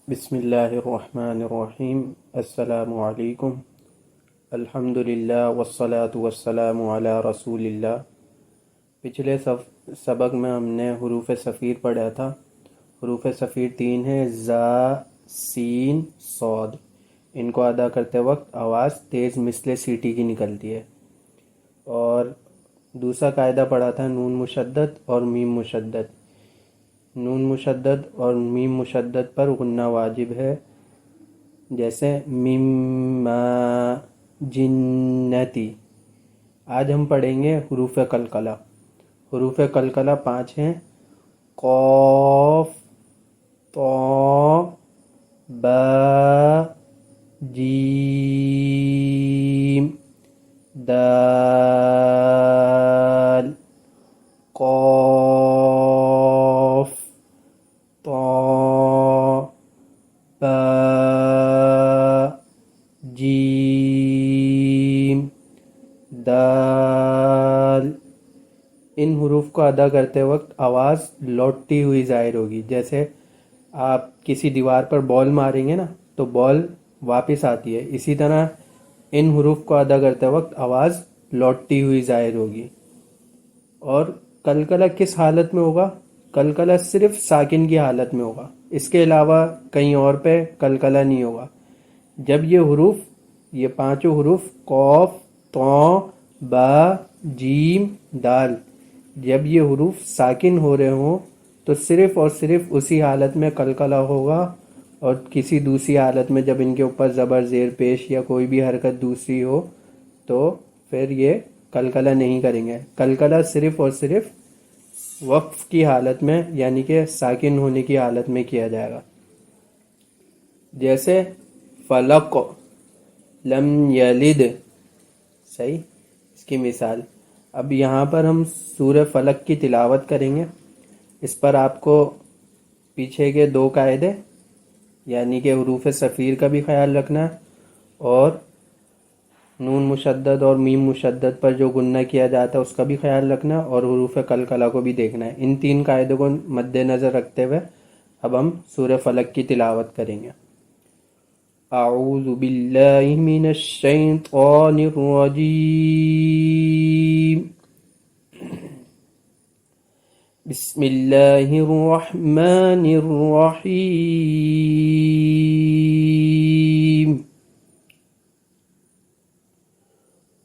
بسم اللہ الرحمن الرحیم۔ السلام علیکم۔ الحمد للہ والصلاة والسلام علی رسول اللہ۔ پچھلے سبق میں ہم نے حروف صفیر پڑھا تھا۔ حروف صفیر 3 ہیں: زا، سین، صاد۔ ان کو ادا کرتے وقت آواز تیز مثل سیٹی کی نکلتی ہے۔ اور دوسرا قاعدہ پڑھا تھا نون مشدد اور میم مشدد۔ نون مشدد اور میم مشدد پر غنہ واجب ہے، جیسے مما جنتی۔ آج ہم پڑھیں گے حروف قلقلہ۔ حروف قلقلہ 5 ہیں: قاف، طا، با، جیم، دال۔ قاف، طا، با، جیم، دال۔ ان حروف کو ادا کرتے وقت آواز لوٹتی ہوئی ظاہر ہوگی۔ جیسے آپ کسی دیوار پر بال ماریں گے نا تو بال واپس آتی ہے، اسی طرح ان حروف کو ادا کرتے وقت آواز لوٹتی ہوئی ظاہر ہوگی۔ اور قلقلہ کس حالت میں ہوگا؟ قلقلہ صرف ساکن کی حالت میں ہوگا، اس کے علاوہ کہیں اور پہ قلقلہ نہیں ہوگا۔ جب یہ حروف، یہ 5 حروف قاف، طا، با، جیم، دال، جب یہ حروف ساکن ہو رہے ہوں تو صرف اور صرف اسی حالت میں قلقلہ ہوگا، اور کسی دوسری حالت میں جب ان کے اوپر زبر زیر پیش یا کوئی بھی حرکت دوسری ہو تو پھر یہ قلقلہ نہیں کریں گے۔ قلقلہ صرف اور صرف وقف کی حالت میں، یعنی کہ ساکن ہونے کی حالت میں کیا جائے گا۔ جیسے فلق، لم یلد، صحیح، اس کی مثال۔ اب یہاں پر ہم سورہ فلق کی تلاوت کریں گے۔ اس پر آپ کو پیچھے کے 2 قاعدے، یعنی کہ حروف صفیر کا بھی خیال رکھنا ہے، اور نون مشدد اور میم مشدد پر جو غنہ کیا جاتا ہے اس کا بھی خیال رکھنا ہے، اور حروف قلقلہ کو بھی دیکھنا ہے۔ ان 3 قاعدوں کو مد نظر رکھتے ہوئے اب ہم سورہ فلق کی تلاوت کریں گے۔ اعوذ باللہ من الشیطان الرجیم، بسم اللہ الرحمن الرحیم۔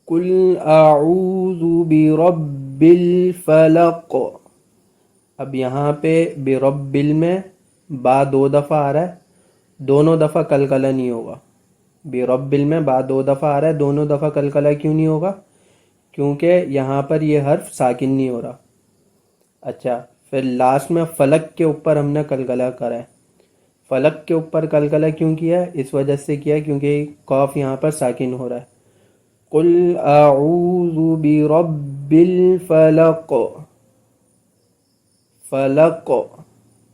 قل اعوذ برب الفلق۔ اب یہاں پہ برب میں با 2 دفعہ آ رہا ہے، دونوں دفعہ قلقلہ نہیں ہوگا۔ برب میں با 2 دفعہ آ رہا ہے، دونوں دفعہ قلقلہ کیوں نہیں ہوگا؟ کیونکہ یہاں پر یہ حرف ساکن نہیں ہو رہا۔ اچھا، پھر لاسٹ میں فلق کے اوپر ہم نے قلقلہ کرا ہے۔ فلق کے اوپر قلقلہ کیوں کیا ہے؟ اس وجہ سے کیا ہے کیونکہ قاف یہاں پر ساکن ہو رہا ہے۔ قل اعوذ برب الفلق، فلق،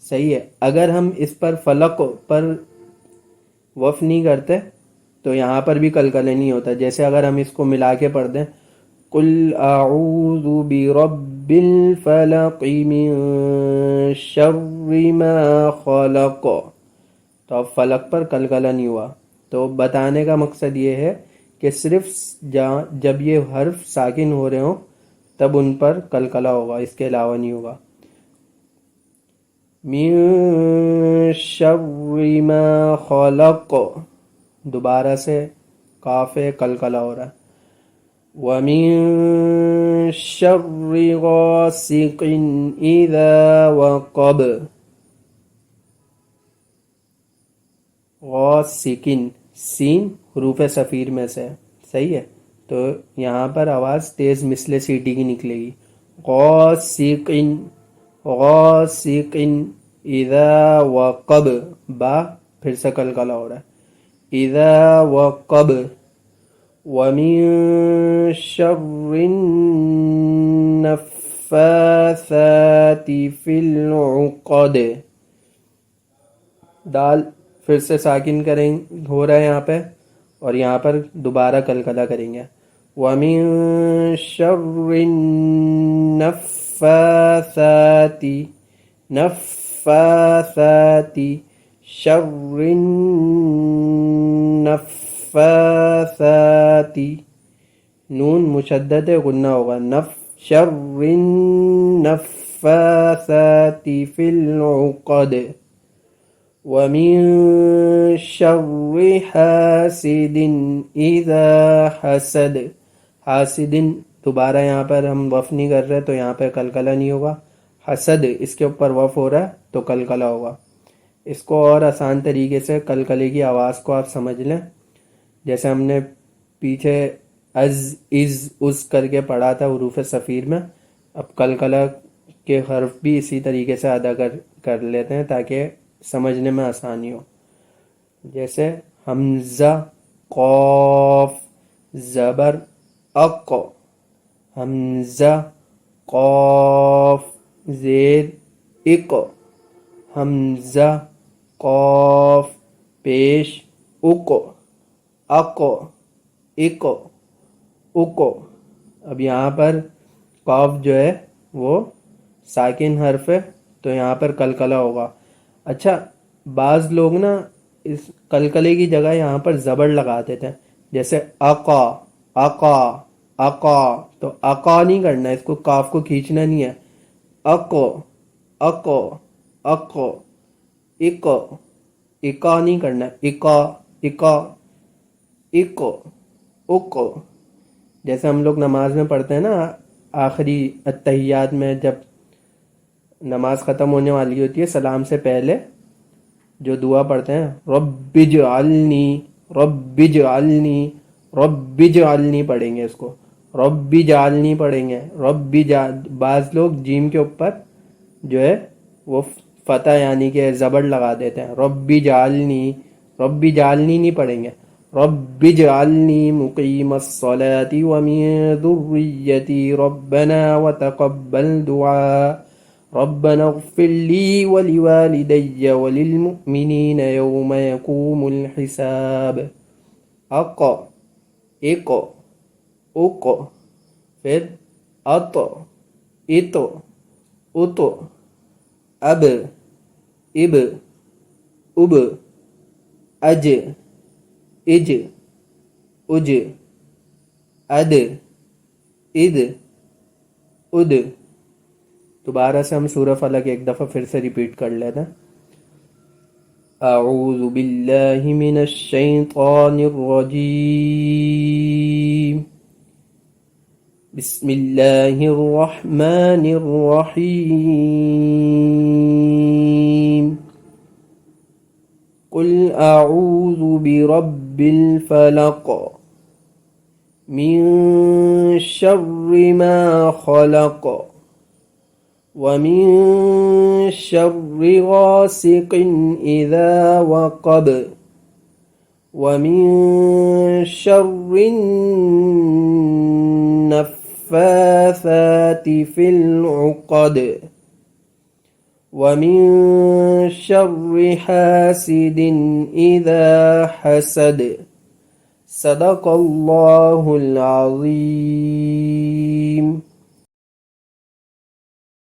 صحیح ہے۔ اگر ہم اس پر فلق پر وقف نہیں کرتے تو یہاں پر بھی قلقلہ نہیں ہوتا۔ جیسے اگر ہم اس کو ملا کے پڑھ دیں، قل اعوذ برب الفلق من شر ما خلق، تو اب فلق پر قلقلہ نہیں ہوا۔ تو بتانے کا مقصد یہ ہے کہ صرف جب یہ حرف ساکن ہو رہے ہوں تب ان پر قلقلہ ہوگا، اس کے علاوہ نہیں ہوگا۔ من شر ما خلق، دوبارہ سے قاف قلقلہ ہو رہا ہے۔ ومن شر غاسق اذا وقب، غاسقن، سین حروف صفیر میں سے ہے، صحیح ہے، تو یہاں پر آواز تیز مثل سیٹی کی نکلے گی۔ غاسقن، غاسقن، اذا وقب، با پھر سے قلقلہ ہو رہا ہے، اذا وقب۔ ومن شر النفاثات في العقد، دال پھر سے ساکن کریں ہو رہا ہے یہاں پہ، اور یہاں پر دوبارہ قلقلہ کریں گے۔ وَمِن شَرِّ النَّفَّاثَاتِ، نفاثاتی، شر النفاثات، نون مشدد ہے، غنہ ہوگا، شر النفاثات فی العقد، ومن شر حاسد اذا حسد، حاسد دوبارہ یہاں پر ہم وف نہیں کر رہے تو یہاں پہ قلقلہ نہیں ہوگا، حسد اس کے اوپر وف ہو رہا ہے تو قلقلہ ہوگا۔ اس کو اور آسان طریقے سے قلقلے کی آواز کو آپ سمجھ لیں، جیسے ہم نے پیچھے از اس کر کے پڑھا تھا حروف صفیر میں، اب قلقلہ کے حرف بھی اسی طریقے سے ادا کر لیتے ہیں تاکہ سمجھنے میں آسانی ہو۔ جیسے حمزہ قاف زبر اق، حمزہ قاف زیر اق، حمزہ قاف پیش اق، اق اق اق۔ اب یہاں پر قاف جو ہے وہ ساکن حرف ہے تو یہاں پر قلقلہ ہوگا۔ اچھا بعض لوگ نا اس قلقلے کی جگہ یہاں پر زبر لگا دیتے ہیں، جیسے اقا اقا اقا، تو اقا نہیں کرنا، اس کو کاف کو کھینچنا نہیں ہے، اقو اقو اقو، اقو اقا نہیں کرنا، اقا اقا اقو اقو۔ جیسے ہم لوگ نماز میں پڑھتے ہیں نا، آخری التحیات میں جب نماز ختم ہونے والی ہوتی ہے سلام سے پہلے جو دعا پڑھتے ہیں، رب اجعلنی رب اجعلنی رب اجعلنی پڑھیں گے، اس کو رب اجعلنی پڑھیں گے، بعض لوگ جیم کے اوپر جو ہے وہ فتح یعنی کہ زبر لگا دیتے ہیں، رب اجعلنی نہیں پڑھیں گے، رب اجعلنی مقیم الصلاة ومن ذریتی ربنا وتقبل دعاء ربنا اغفر لي ولوالدي وللمؤمنين يوم يقوم الحساب۔ اق اق اق، پھر اط ات ات، اب اب اب، اج اج اج، اد اد اد۔ دوبارہ سے ہم سورہ فلق ایک دفعہ پھر سے ریپیٹ کر لیتے ہیں۔ اعوذ باللہ من الشیطان الرجیم، بسم اللہ الرحمن الرحیم، قل اعوذ برب الفلق من شر ما خلق ومن شر غاسق اذا وقب ومن شر النفاثات في العقد ومن شر حاسد اذا حسد۔ صدق اللہ العظیم۔